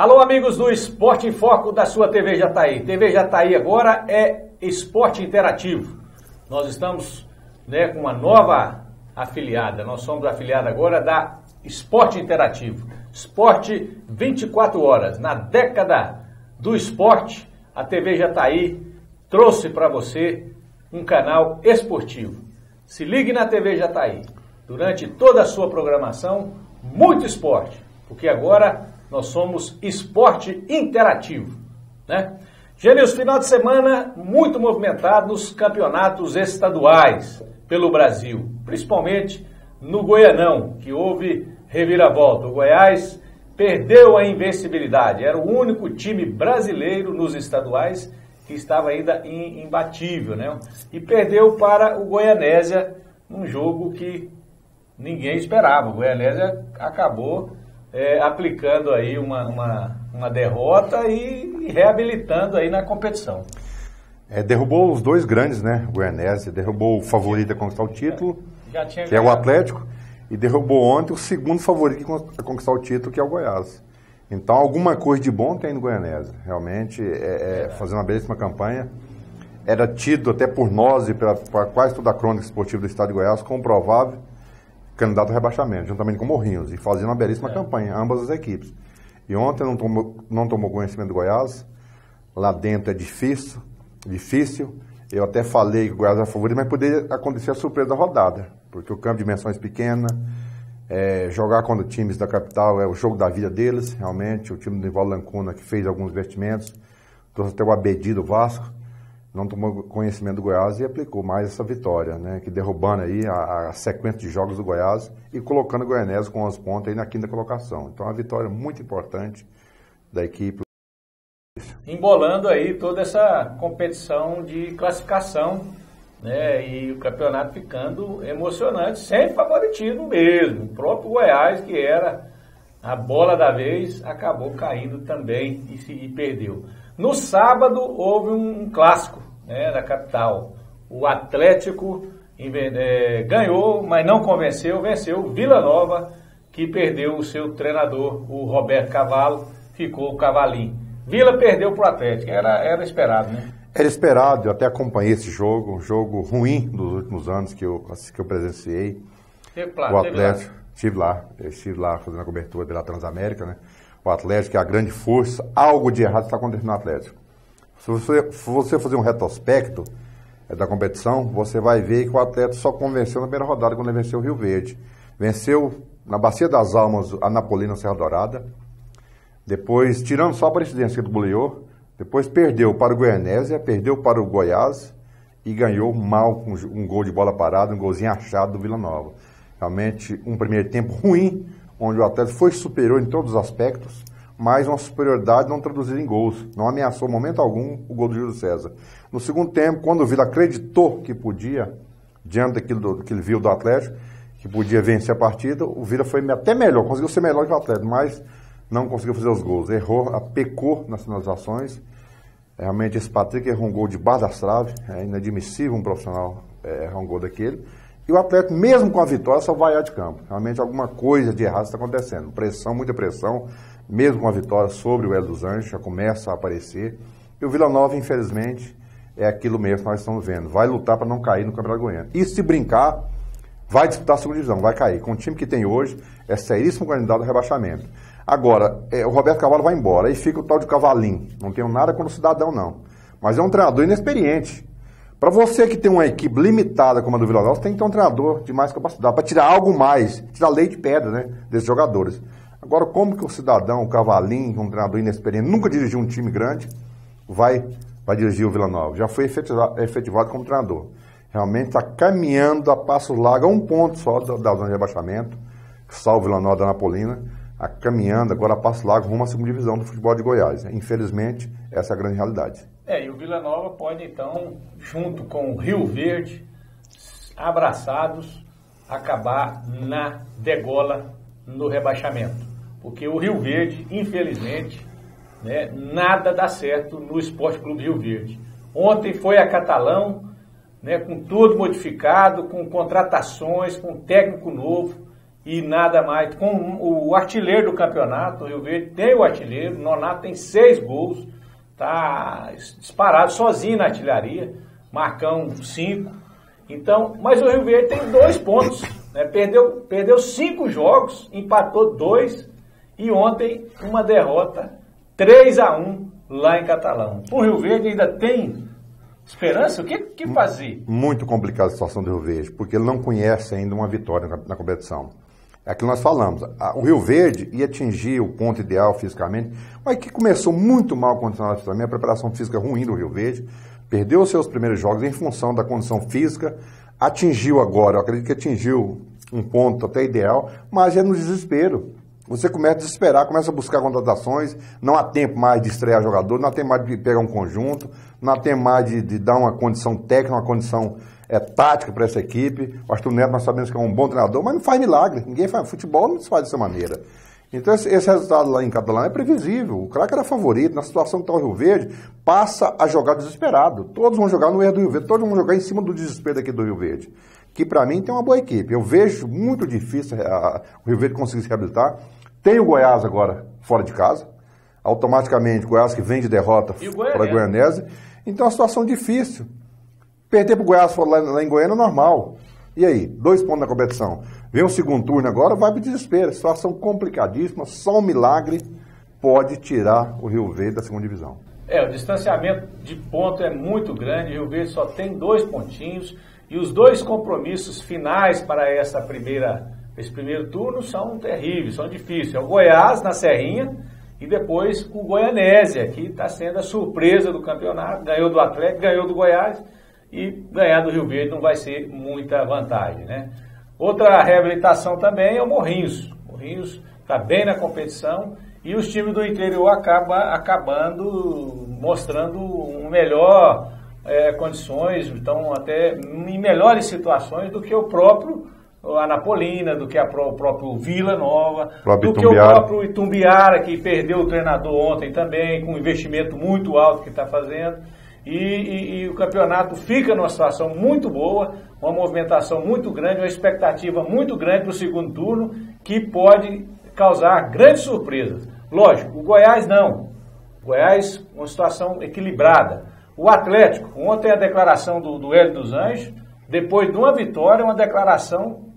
Alô, amigos do Esporte em Foco da sua TV Jataí. TV Jataí agora é esporte interativo. Nós estamos com uma nova afiliada. Nós somos afiliada agora da Esporte Interativo. Esporte 24 horas. Na década do esporte, a TV Jataí trouxe para você um canal esportivo. Se ligue na TV Jataí. Durante toda a sua programação, muito esporte. Porque agora nós somos esporte interativo, né? Gênesis, final de semana muito movimentado nos campeonatos estaduais pelo Brasil, principalmente no Goianão, que houve reviravolta. O Goiás perdeu a invencibilidade, era o único time brasileiro nos estaduais que estava ainda imbatível, né? E perdeu para o Goianésia num jogo que ninguém esperava. O Goianésia acabou aplicando aí uma derrota e reabilitando aí na competição. Derrubou os dois grandes, né? O Goianésia derrubou o favorito a conquistar o título, que é o Atlético, e derrubou ontem o segundo favorito a conquistar o título, que é o Goiás. Então, alguma coisa de bom tem no Goianésia. Realmente, fazendo uma belíssima campanha. Era tido até por nós e para quase toda a crônica esportiva do estado de Goiás como provável candidato ao rebaixamento, juntamente com o Morrinhos, e fazendo uma belíssima campanha, ambas as equipes. E ontem não tomou conhecimento do Goiás, lá dentro é difícil, eu até falei que o Goiás era favorito, mas poderia acontecer a surpresa da rodada, porque o campo de dimensões pequenas, jogar contra times da capital é o jogo da vida deles, realmente, o time do Nivaldo Lancuna, que fez alguns investimentos, trouxe até o Abedi do Vasco, não tomou conhecimento do Goiás e aplicou mais essa vitória, né? Que derrubando aí a sequência de jogos do Goiás e colocando o Goianésia com 11 pontos aí na quinta colocação. Então, é uma vitória muito importante da equipe. Embolando aí toda essa competição de classificação, né? E o campeonato ficando emocionante, sem favoritismo mesmo. O próprio Goiás, que era a bola da vez, acabou caindo também e perdeu. No sábado houve um clássico, né, na capital. O Atlético ganhou, mas não convenceu, venceu o Vila Nova, que perdeu o seu treinador, o Roberto Cavalo, ficou o Cavalinho. Vila perdeu para o Atlético, era esperado, né? Era esperado, eu até acompanhei esse jogo, um jogo ruim dos últimos anos que eu presenciei. O Atlético, estive lá fazendo a cobertura pela Transamérica, né? O Atlético é a grande força, algo de errado está acontecendo no Atlético. Se você fazer um retrospecto da competição, você vai ver que o Atlético só convenceu na primeira rodada quando ele venceu o Rio Verde. Venceu na Bacia das Almas a Napolina Serra Dourada, depois, tirando só a presidência do Buliô, depois perdeu para o Goianésia, perdeu para o Goiás e ganhou mal com um gol de bola parada, um golzinho achado do Vila Nova. Realmente um primeiro tempo ruim, onde o Atlético foi superior em todos os aspectos, mas uma superioridade não traduzida em gols. Não ameaçou em momento algum o gol do Júlio César. No segundo tempo, quando o Vila acreditou que podia, diante daquilo que ele viu do Atlético, que podia vencer a partida, o Vila foi até melhor, conseguiu ser melhor que o Atlético, mas não conseguiu fazer os gols. Errou, pecou nas finalizações. Realmente esse Patrick errou um gol debaixo das traves, é inadmissível um profissional errar um gol daquele. E o Atlético, mesmo com a vitória, só vai de campo. Realmente alguma coisa de errado está acontecendo. Pressão, muita pressão, mesmo com a vitória sobre o Hélio dos Anjos, já começa a aparecer. E o Vila Nova, infelizmente, é aquilo mesmo que nós estamos vendo. Vai lutar para não cair no Campeonato Goiano. E se brincar, vai disputar a segunda divisão, vai cair. Com o time que tem hoje, é seríssimo candidato ao rebaixamento. Agora, o Roberto Cavalo vai embora, aí fica o tal de Cavalinho. Não tenho nada contra o cidadão, não. Mas é um treinador inexperiente. Para você que tem uma equipe limitada como a do Vila Nova, você tem que ter um treinador de mais capacidade, para tirar algo mais, tirar leite de pedra, né, desses jogadores. Agora, como que o cidadão, o Cavalinho, um treinador inexperiente, nunca dirigiu um time grande, vai dirigir o Vila Nova? Já foi efetivado como treinador. Realmente está caminhando a passos largos, a um ponto só da zona de rebaixamento, salvo o Vila Nova da Napolina, caminhando agora a passos largos rumo à segunda divisão do futebol de Goiás. Infelizmente, essa é a grande realidade. E o Vila Nova pode, então, junto com o Rio Verde, abraçados, acabar na degola no rebaixamento. Porque o Rio Verde, infelizmente, né, nada dá certo no Esporte Clube Rio Verde. Ontem foi a Catalão, né, com tudo modificado, com contratações, com técnico novo, e nada mais. Com o artilheiro do campeonato, o Rio Verde tem o artilheiro, o Nonato tem 6 gols, tá disparado sozinho na artilharia, Marcão 5. Então, mas o Rio Verde tem 2 pontos, né? Perdeu 5 jogos, empatou 2 e ontem uma derrota 3-1 lá em Catalão. O Rio Verde ainda tem esperança? O que fazer? Muito complicada a situação do Rio Verde, porque ele não conhece ainda uma vitória na competição. É aquilo que nós falamos, o Rio Verde ia atingir o ponto ideal fisicamente, mas que começou muito mal condicionado também, a preparação física ruim do Rio Verde, perdeu os seus primeiros jogos em função da condição física, atingiu agora, eu acredito que atingiu um ponto até ideal, mas é no desespero. Você começa a desesperar, começa a buscar contratações, não há tempo mais de estrear jogador, não há tempo mais de pegar um conjunto, não há tempo mais de dar uma condição técnica, uma condição tática para essa equipe. O Arthur Neto, nós sabemos que é um bom treinador, mas não faz milagre. Ninguém faz futebol, não se faz dessa maneira. Então esse resultado lá em Catalão é previsível. O craque era favorito, na situação que está o Rio Verde, passa a jogar desesperado. Todos vão jogar no erro do Rio Verde, todos vão jogar em cima do desespero daqui do Rio Verde. Que para mim tem uma boa equipe. Eu vejo muito difícil o Rio Verde conseguir se reabilitar. Tem o Goiás agora fora de casa, automaticamente o Goiás que vem de derrota para a Goianese, então é uma situação difícil. Perder para o Goiás lá em Goiânia é normal. E aí, 2 pontos na competição. Vem o segundo turno agora, vai para o desespero. Situação complicadíssima, só um milagre pode tirar o Rio Verde da segunda divisão. O distanciamento de ponto é muito grande, o Rio Verde só tem 2 pontinhos, e os 2 compromissos finais para esse primeiro turno são terríveis, são difíceis. É o Goiás na Serrinha e depois o Goianésia, que está sendo a surpresa do campeonato, ganhou do Atlético, ganhou do Goiás e ganhar do Rio Verde não vai ser muita vantagem, né? Outra reabilitação também é o Morrinhos. O Morrinhos está bem na competição e os times do interior acabando mostrando melhor condições, estão até em melhores situações do que o próprio Anapolina, do que o próprio Vila Nova, do que o próprio Itumbiara, que perdeu o treinador ontem também, com um investimento muito alto que está fazendo. E o campeonato fica numa situação muito boa, uma movimentação muito grande, uma expectativa muito grande para o segundo turno, que pode causar grandes surpresas. Lógico, o Goiás não. O Goiás, uma situação equilibrada. O Atlético, ontem a declaração do Hélio dos Anjos, depois de uma vitória, uma declaração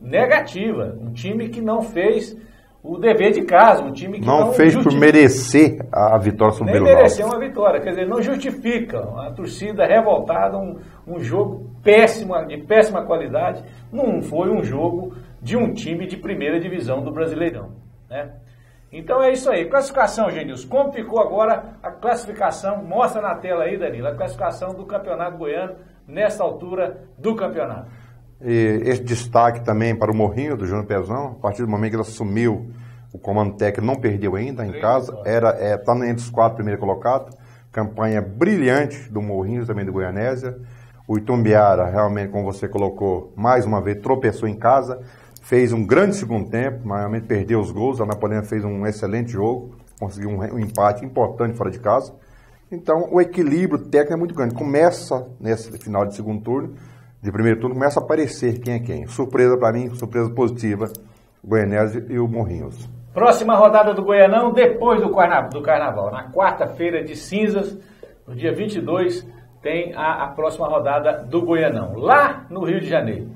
negativa. Um time que não fez o dever de casa, um time que não fez por merecer a vitória sobre o Belo Horizonte. Nem merecer uma vitória, quer dizer, não justifica. A torcida revoltada, um jogo péssimo, de péssima qualidade, não foi um jogo de um time de primeira divisão do Brasileirão, né? Então é isso aí. Classificação, Genilson. Como ficou agora a classificação? Mostra na tela aí, Danilo, a classificação do Campeonato Goiano nessa altura do campeonato. E esse destaque também para o Morrinho, do Júnior Pezão, a partir do momento que ele assumiu o comando técnico, não perdeu ainda em casa, está entre os 4 primeiros colocados, campanha brilhante do Morrinho, também do Goianésia. O Itumbiara, realmente, como você colocou, mais uma vez tropeçou em casa, fez um grande segundo tempo, mas realmente perdeu os gols, a Napolina fez um excelente jogo, conseguiu um empate importante fora de casa. Então, o equilíbrio técnico é muito grande. Começa, nesse final de segundo turno, de primeiro turno, começa a aparecer quem é quem. Surpresa para mim, surpresa positiva, o Goianésia e o Morrinhos. Próxima rodada do Goianão, depois do Carnaval. Na quarta-feira de cinzas, no dia 22, tem a próxima rodada do Goianão. Lá no Rio de Janeiro.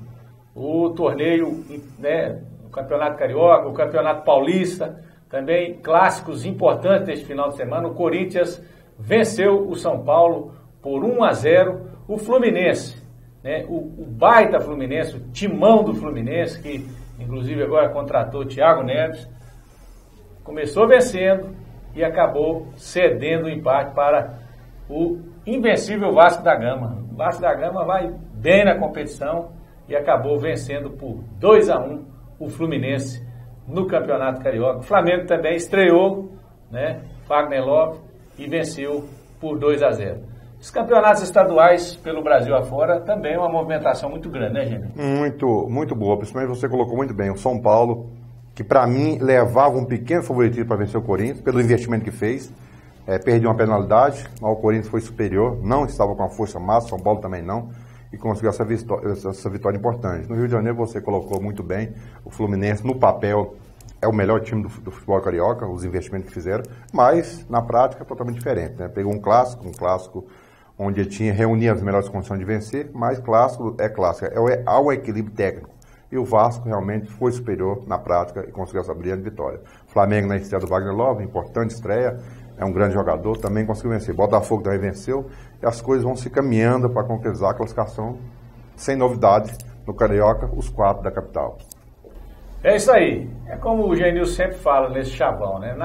O torneio, né, o Campeonato Carioca, o Campeonato Paulista, também clássicos importantes deste final de semana. O Corinthians venceu o São Paulo por 1-0. O Fluminense, né, o baita Fluminense, o timão do Fluminense, que inclusive agora contratou o Thiago Neves, começou vencendo e acabou cedendo o empate para o invencível Vasco da Gama. O Vasco da Gama vai bem na competição e acabou vencendo por 2-1 o Fluminense no Campeonato Carioca. O Flamengo também estreou, né, Fagner Lopes, e venceu por 2-0. Os campeonatos estaduais pelo Brasil afora também é uma movimentação muito grande, né, gente? Muito, muito boa. Principalmente você colocou muito bem. O São Paulo, que para mim levava um pequeno favoritismo para vencer o Corinthians, pelo investimento que fez. Perdeu uma penalidade, mas o Corinthians foi superior, não estava com a força máxima, o São Paulo também não. e conseguiu essa vitória importante. No Rio de Janeiro você colocou muito bem, o Fluminense no papel é o melhor time do futebol carioca, os investimentos que fizeram, mas na prática é totalmente diferente, né? Pegou um clássico onde ele reunia as melhores condições de vencer, mas clássico, há o equilíbrio técnico. E o Vasco realmente foi superior na prática e conseguiu essa brilhante vitória. Flamengo na estreia do Wagner Love, importante estreia, é um grande jogador, também conseguiu vencer. Botafogo também venceu e as coisas vão se caminhando para concretizar a classificação sem novidades no Carioca, os 4 da capital. É isso aí. É como o Genil sempre fala nesse chavão, né?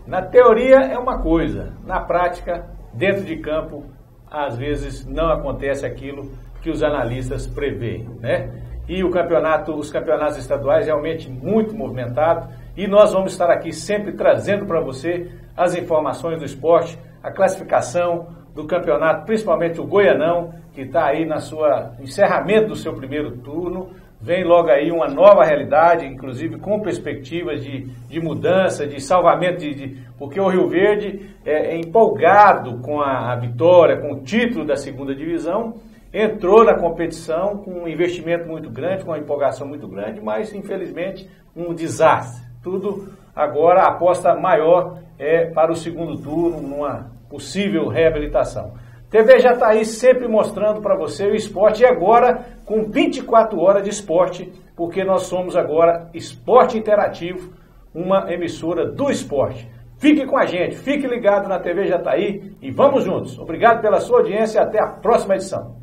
Na teoria é uma coisa, na prática, dentro de campo, às vezes não acontece aquilo que os analistas preveem, né? E os campeonatos estaduais realmente muito movimentados e nós vamos estar aqui sempre trazendo para você as informações do esporte, a classificação do campeonato, principalmente o Goianão, que está aí na sua encerramento do seu primeiro turno. Vem logo aí uma nova realidade, inclusive com perspectivas de mudança, de salvamento, porque o Rio Verde é empolgado com a vitória, com o título da segunda divisão, entrou na competição com um investimento muito grande, com uma empolgação muito grande, mas infelizmente um desastre. Tudo agora, a aposta maior é para o segundo turno, numa possível reabilitação. TV Jataí sempre mostrando para você o esporte e agora com 24 horas de esporte, porque nós somos agora Esporte Interativo, uma emissora do esporte. Fique com a gente, fique ligado na TV Jataí e vamos juntos. Obrigado pela sua audiência e até a próxima edição.